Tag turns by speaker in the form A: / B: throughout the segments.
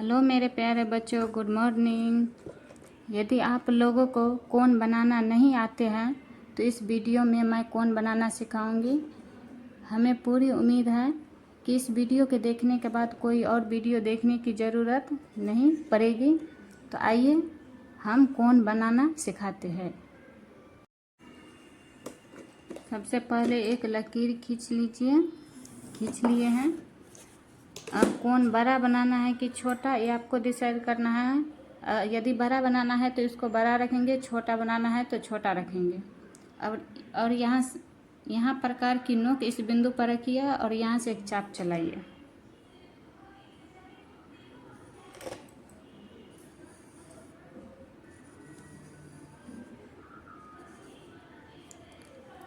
A: Hello मेरे प्यारे बच्चों, गुड मॉर्निंग। यदि आप लोगों को कोन बनाना नहीं आते हैं तो इस वीडियो में मैं कोन बनाना सिखाऊंगी। हमें पूरी उम्मीद है कि इस वीडियो के देखने के बाद कोई और वीडियो देखने की ज़रूरत नहीं पड़ेगी। तो आइए हम कोन बनाना सिखाते हैं। सबसे पहले एक लकीर खींच लिए हैं। अब कोन बड़ा बनाना है कि छोटा, ये आपको डिसाइड करना है। यदि बड़ा बनाना है तो इसको बड़ा रखेंगे, छोटा बनाना है तो छोटा रखेंगे। और यहाँ प्रकार की नोक इस बिंदु पर रखिए और यहाँ से एक चाप चलाइए।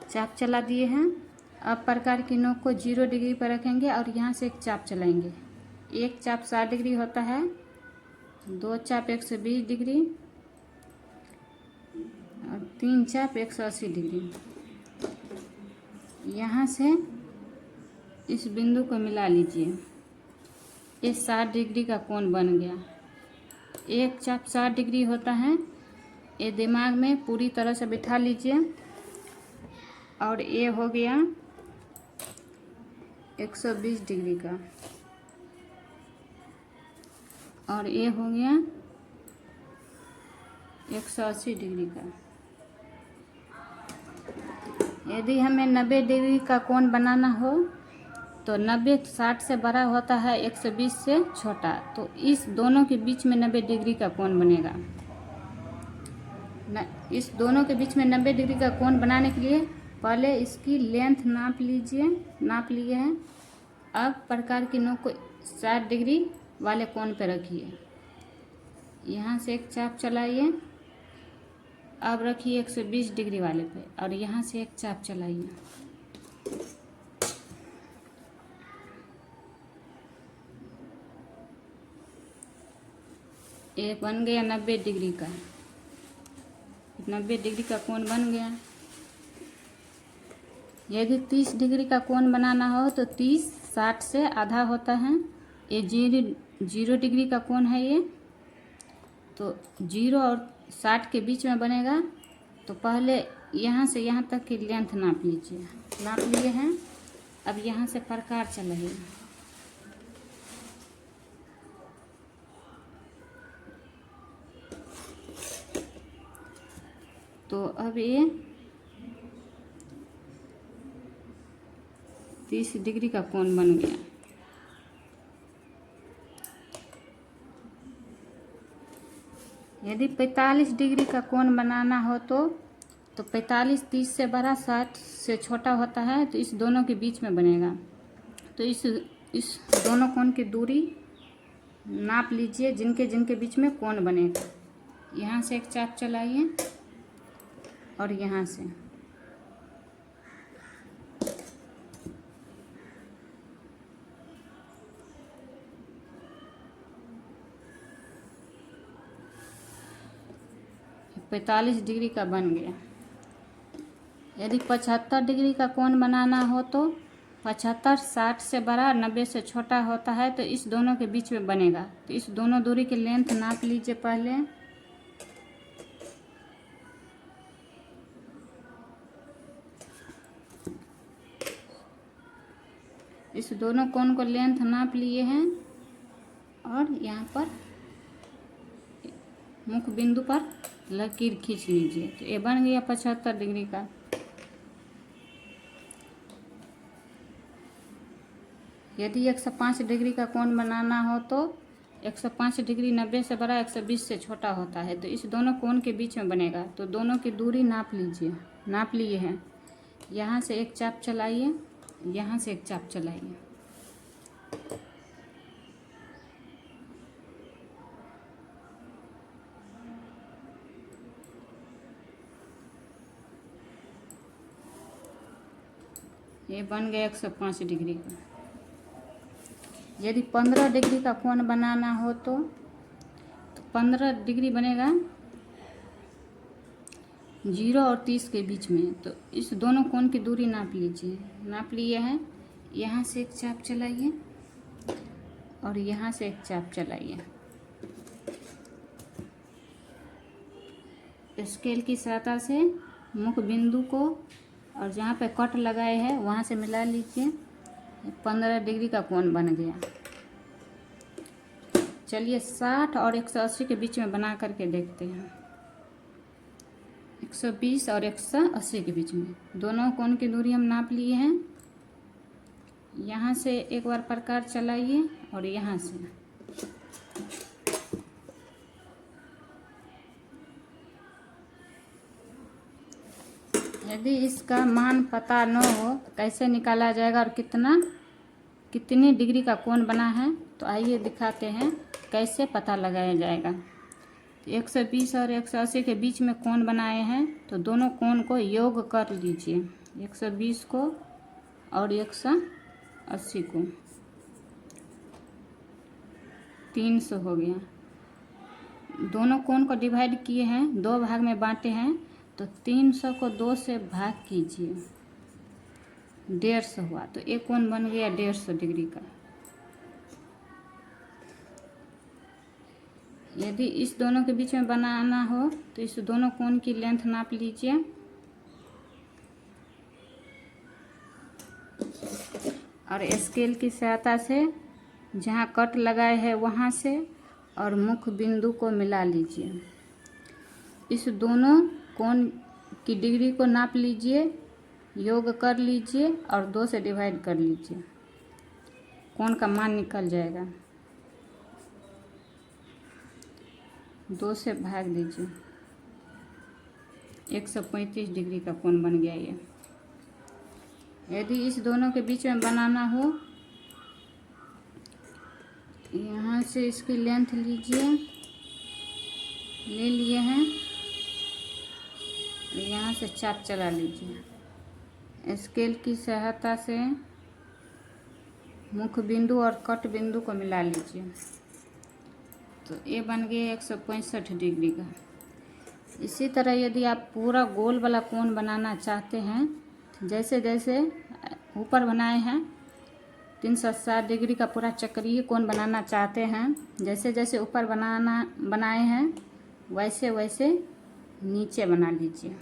A: चाप चला दिए हैं। अब प्रकार की नोक को 0 डिग्री पर रखेंगे और यहाँ से एक चाप चलाएंगे। एक चाप 60 डिग्री होता है, 2 चाप 120 डिग्री और 3 चाप 180 डिग्री। यहाँ से इस बिंदु को मिला लीजिए। ये 60 डिग्री का कोण बन गया। एक चाप 60 डिग्री होता है, ये दिमाग में पूरी तरह से बिठा लीजिए। और ये हो गया 120 डिग्री का, और ये हो गया 180 डिग्री का। यदि हमें 90 डिग्री का कोण बनाना हो तो 90 60 से बड़ा होता है, 120 से छोटा, तो इस दोनों के बीच में 90 डिग्री का कोण बनेगा। इस दोनों के बीच में 90 डिग्री का कोण बनाने के लिए पहले इसकी लेंथ नाप लिए हैं। अब प्रकार की नोक को 60 डिग्री वाले कोण पे रखिए। यहाँ से एक चाप चलाइए। अब रखिए 120 डिग्री वाले पे और यहाँ से एक चाप चलाइए। ये बन गया 90 डिग्री का। 90 डिग्री का कोण बन गया। यदि 30 डिग्री का कोण बनाना हो तो 30 60 से आधा होता है। ये 0 डिग्री का कोण है ये, तो 0 और 60 के बीच में बनेगा। तो पहले यहाँ से यहाँ तक की लेंथ नाप लीजिए। नाप लिए हैं। अब यहाँ से प्रकार चलाइए। तो अब ये 30 डिग्री का कोण बन गया। यदि 45 डिग्री का कोण बनाना हो तो 45 30 से बड़ा 60 से छोटा होता है, तो इस दोनों के बीच में बनेगा। तो इस दोनों कोण की दूरी नाप लीजिए, जिनके बीच में कोण बनेगा। यहाँ से एक चाप चलाइए और यहाँ से ये 45 डिग्री का बन गया। यदि 75 डिग्री का कोण बनाना हो तो 75 60 से बड़ा 90 से छोटा होता है, तो इस दोनों के बीच में बनेगा। तो इस दोनों दूरी की लेंथ नाप लीजिए पहले। इस दोनों कोण को लेंथ नाप लिए हैं और यहाँ पर मुख्य बिंदु पर लकीर खींच लीजिए। तो ये बन गया 75 डिग्री का। यदि 105 डिग्री का कोण बनाना हो तो 105 डिग्री 90 से बड़ा 120 से छोटा होता है, तो इस दोनों कोण के बीच में बनेगा। तो दोनों की दूरी नाप लीजिए। नाप लिए हैं। यहाँ से एक चाप चलाइए, यहाँ से एक चाप चलाइए। ये बन गया 105 डिग्री का। यदि 15 डिग्री का कोण बनाना हो तो 15 डिग्री बनेगा 0 और 30 के बीच में। तो इस दोनों कोण की दूरी नाप लीजिए। नाप लिए हैं। यहाँ से एक चाप चलाइए और यहाँ से एक चाप चलाइए। स्केल की सहायता से मुख्य बिंदु को और जहाँ पे कट लगाए हैं वहाँ से मिला लीजिए। 15 डिग्री का कोण बन गया। चलिए 60 और 180 के बीच में बना करके देखते हैं। 120 और 180 के बीच में दोनों कोण की दूरी हम नाप लिए हैं। यहाँ से एक बार प्रकार चलाइए और यहाँ से यदि इसका मान पता न हो कैसे निकाला जाएगा और कितनी डिग्री का कोण बना है, तो आइए दिखाते हैं कैसे पता लगाया जाएगा। 120 और 180 के बीच में कोण बनाए हैं तो दोनों कोण को योग कर लीजिए। 120 को और 180 को 300 हो गया। दोनों कोण को डिवाइड किए हैं, 2 भाग में बांटे हैं, तो 300 को 2 से भाग कीजिए, 150 हुआ। तो एक कोण बन गया 150 डिग्री का। यदि इस दोनों के बीच में बनाना हो तो इस दोनों कोण की लेंथ नाप लीजिए और स्केल की सहायता से जहाँ कट लगाए हैं वहाँ से और मुख्य बिंदु को मिला लीजिए। इस दोनों कोण की डिग्री को नाप लीजिए, योग कर लीजिए और 2 से डिवाइड कर लीजिए। कोण का मान निकल जाएगा। 2 से भाग दीजिए, 135 डिग्री का कोण बन गया ये। यदि इस दोनों के बीच में बनाना हो, यहाँ से इसकी लेंथ लीजिए, ले लिए हैं, यहाँ से चाप चला लीजिए। स्केल की सहायता से मुख्य बिंदु और कट बिंदु को मिला लीजिए। तो ये बन गया 165 डिग्री का। इसी तरह यदि आप पूरा गोल वाला कोण बनाना चाहते हैं, जैसे जैसे ऊपर बनाए हैं 360 डिग्री का पूरा चक्रीय कोण बनाना चाहते हैं, जैसे जैसे ऊपर बनाए हैं वैसे वैसे नीचे बना लीजिए।